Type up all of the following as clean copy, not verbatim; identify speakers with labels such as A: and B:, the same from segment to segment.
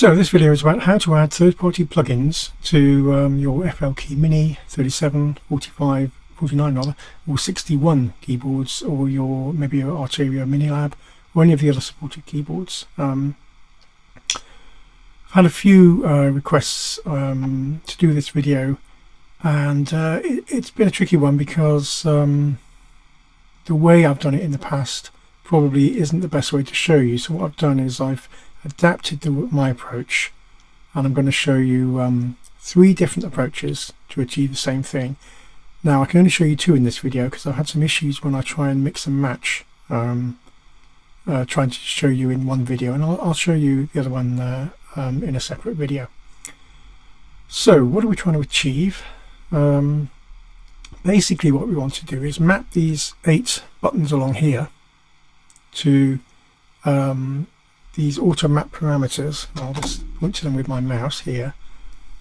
A: So this video is about how to add third-party plugins to your FL Key Mini 37, 45, 49 rather, or 61 keyboards, or maybe your Arteria Minilab, or any of the other supported keyboards. I've had a few requests to do this video, and it's been a tricky one because the way I've done it in the past probably isn't the best way to show you. So what I've done is I've adapted my approach, and I'm going to show you 3 different approaches to achieve the same thing. Now I can only show you 2 in this video because I've had some issues when I try and mix and match, trying to show you in one video, and I'll show you the other one in a separate video. So what are we trying to achieve? Basically what we want to do is map these 8 buttons along here to these auto map parameters. I'll just point to them with my mouse here.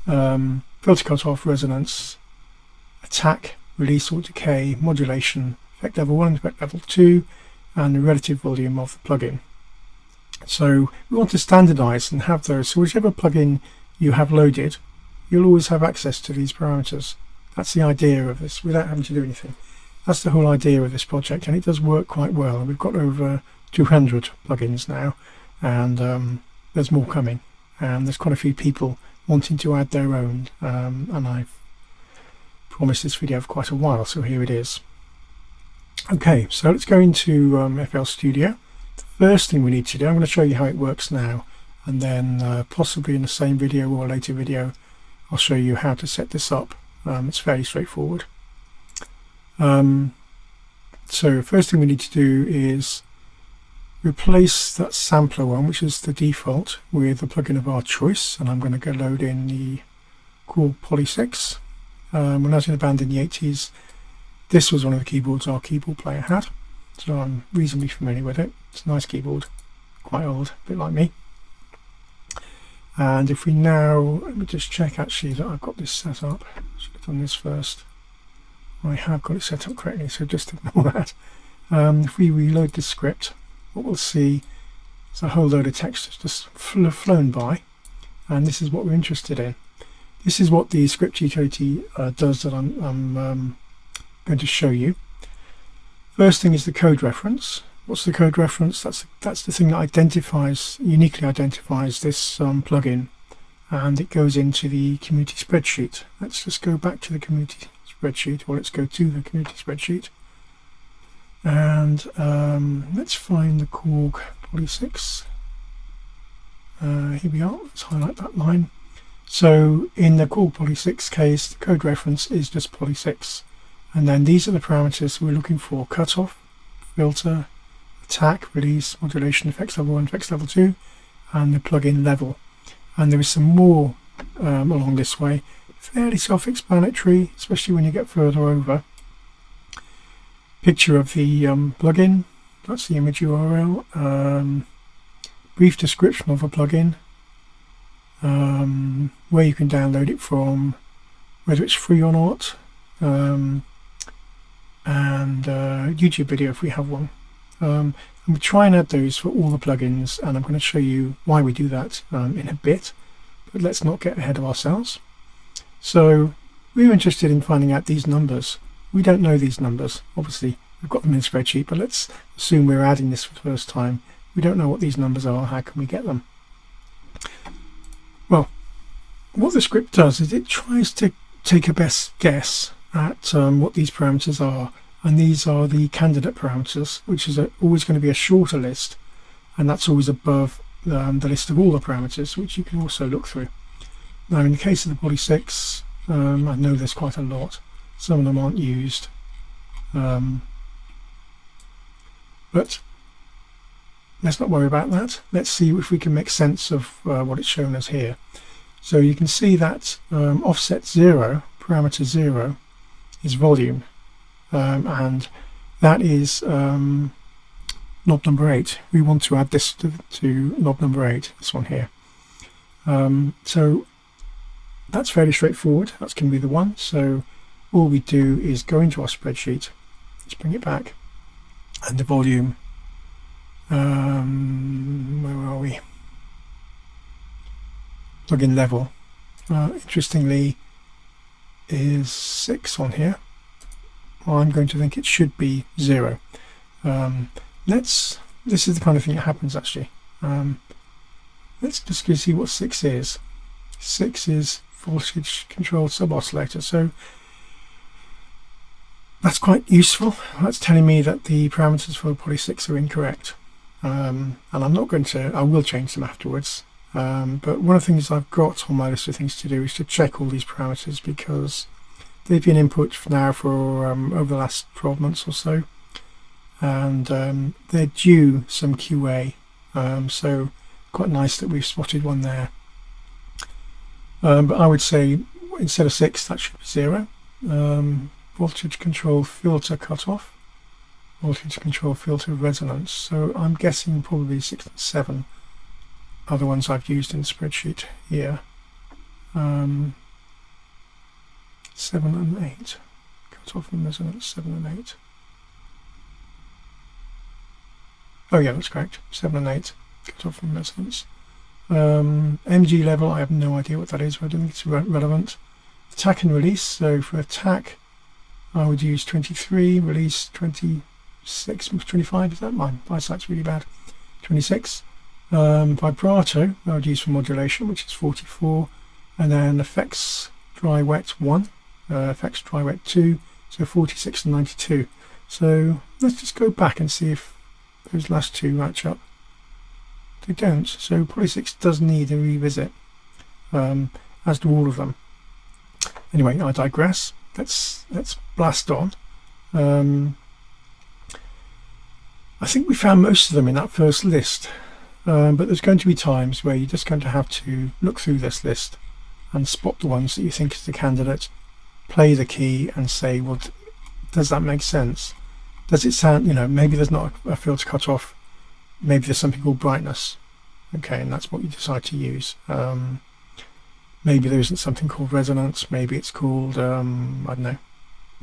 A: Filter cutoff, resonance, attack, release or decay, modulation, effect level 1, effect level 2, and the relative volume of the plugin. So we want to standardize and have those, so whichever plugin you have loaded, you'll always have access to these parameters. That's the idea of this, without having to do anything. That's the whole idea of this project, and it does work quite well. We've got over 200 plugins now, and there's more coming, and there's quite a few people wanting to add their own, and I've promised this video for quite a while, so here it is. Okay, so let's go into FL Studio. The first thing we need to do, I'm going to show you how it works now, and then possibly in the same video or a later video I'll show you how to set this up. It's fairly straightforward. So first thing we need to do is replace that sampler one, which is the default, with a plugin of our choice, and I'm going to go load in the Korg Poly 6. When I was in a band in the 80s, this was one of the keyboards our keyboard player had, so I'm reasonably familiar with it. It's a nice keyboard, quite old, a bit like me. And if we now, let me just check actually that I've got this set up. Should have done this first. I have got it set up correctly, so just ignore that. If we reload the script, what we'll see is a whole load of text has just flown by, and this is what we're interested in. This is what the script utility does that I'm going to show you. First thing is the code reference. What's the code reference? That's the thing that uniquely identifies this plugin, and it goes into the community spreadsheet. Let's just go back to the community spreadsheet, or let's go to the community spreadsheet, and let's find the Korg Poly 6. Here we are. Let's highlight that line. So in the Korg Poly 6 case, the code reference is just Poly 6, and then these are the parameters we're looking for: cutoff, filter, attack, release, modulation, effects level 1, effects level 2, and the plugin level. And there is some more along this way, fairly self-explanatory, especially when you get further over. Picture of the plugin, that's the image URL, brief description of a plugin, where you can download it from, whether it's free or not, and YouTube video if we have one. And we try and add those for all the plugins, and I'm going to show you why we do that in a bit, but let's not get ahead of ourselves. So we're interested in finding out these numbers. We don't know these numbers, obviously we've got them in the spreadsheet, but let's assume we're adding this for the first time. We don't know what these numbers are. How can we get them? Well, what the script does is it tries to take a best guess at what these parameters are, and these are the candidate parameters, which is always going to be a shorter list, and that's always above the list of all the parameters, which you can also look through. Now in the case of the Poly 6, I know there's quite a lot. Some of them aren't used, but let's not worry about that. Let's see if we can make sense of what it's shown us here. So you can see that offset 0, parameter 0, is volume, and that is knob number 8. We want to add this to knob number 8, this one here. So that's fairly straightforward. That's going to be the one. So all we do is go into our spreadsheet, let's bring it back, and the volume where are we? plugin level, interestingly, is 6 on here. Well, I'm going to think it should be 0. This is the kind of thing that happens actually. Let's just go see what 6 is. 6 is voltage controlled sub oscillator, so that's quite useful. That's telling me that the parameters for poly 6 are incorrect, and I'm not going to, I will change them afterwards, but one of the things I've got on my list of things to do is to check all these parameters, because they've been input now for over the last 12 months or so, and they're due some QA, so quite nice that we've spotted one there. But I would say instead of 6, that should be 0. Voltage control filter cutoff, voltage control filter resonance. So I'm guessing probably 6 and 7 are the ones I've used in the spreadsheet here. 7 and 8. Cutoff and resonance, 7 and 8. Oh yeah, that's correct. 7 and 8. Cutoff and resonance. MG level, I have no idea what that is. I don't think it's relevant. Attack and release. So for attack, I would use 23. Release 26, 25. Is that mine? My eyesight's really bad. 26. Vibrato, I would use for modulation, which is 44. And then effects dry wet 1. Effects dry wet 2. So 46 and 92. So let's just go back and see if those last two match up. They don't, so poly 6 does need a revisit, as do all of them. Anyway, I digress. Let's blast on. I think we found most of them in that first list, but there's going to be times where you're just going to have to look through this list and spot the ones that you think is the candidate, play the key and say, well, does that make sense? Does it sound, maybe there's not a filter cutoff. Maybe there's something called brightness, okay, and that's what you decide to use. Maybe there isn't something called resonance. Maybe it's called I don't know.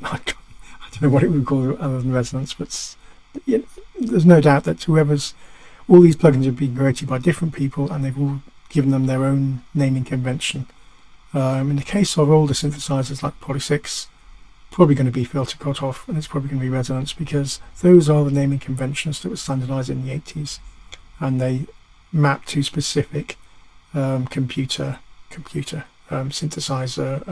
A: I don't know what it would call other than resonance, but there's no doubt that all these plugins have been created by different people, and they've all given them their own naming convention. In the case of older synthesizers like poly 6, probably going to be filter cutoff, and it's probably going to be resonance, because those are the naming conventions that were standardized in the 80s, and they map to specific computer synthesizer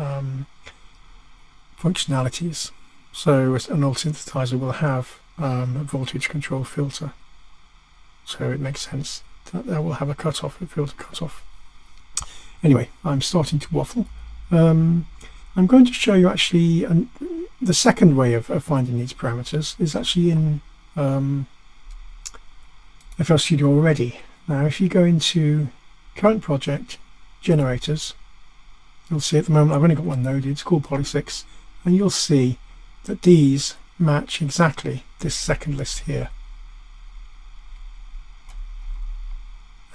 A: functionalities. So an old synthesizer will have a voltage control filter, so it makes sense that will have a cutoff, a filter cutoff. Anyway, I'm starting to waffle. I'm going to show you actually the second way of finding these parameters is actually in FL Studio already. Now if you go into current project, generators, you'll see at the moment I've only got one node, it's called poly 6, and you'll see that these match exactly this second list here.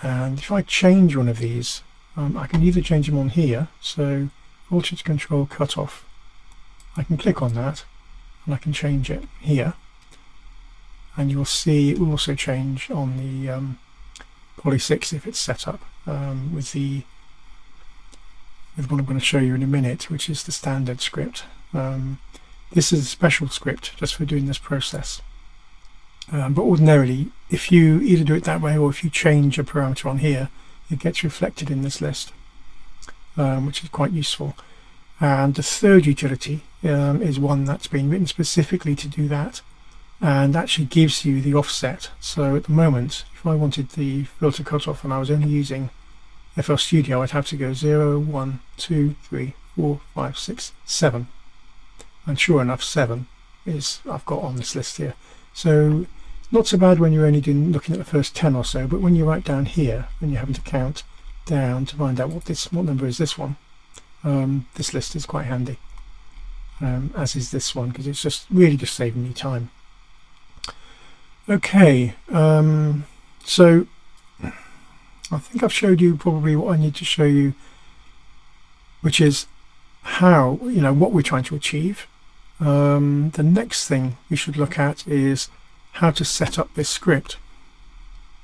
A: And if I change one of these, I can either change them on here, so voltage control cutoff, I can click on that and I can change it here, and you'll see it will also change on the poly 6 if it's set up with what I'm going to show you in a minute, which is the standard script. This is a special script just for doing this process, but ordinarily if you either do it that way or if you change a parameter on here, it gets reflected in this list, which is quite useful. And the third utility is one that's been written specifically to do that, and actually gives you the offset. So at the moment, if I wanted the filter cutoff and I was only using FL Studio, I'd have to go 0, 1, 2, 3, 4, 5, 6, 7. And sure enough, 7 is I've got on this list here. So not so bad when you're only looking at the first 10 or so, but when you're right down here, when you're having to count down to find out what number is this one, this list is quite handy, as is this one, because it's just really just saving me time. Okay, so I think I've showed you probably what I need to show you, which is how, what we're trying to achieve. The next thing we should look at is how to set up this script.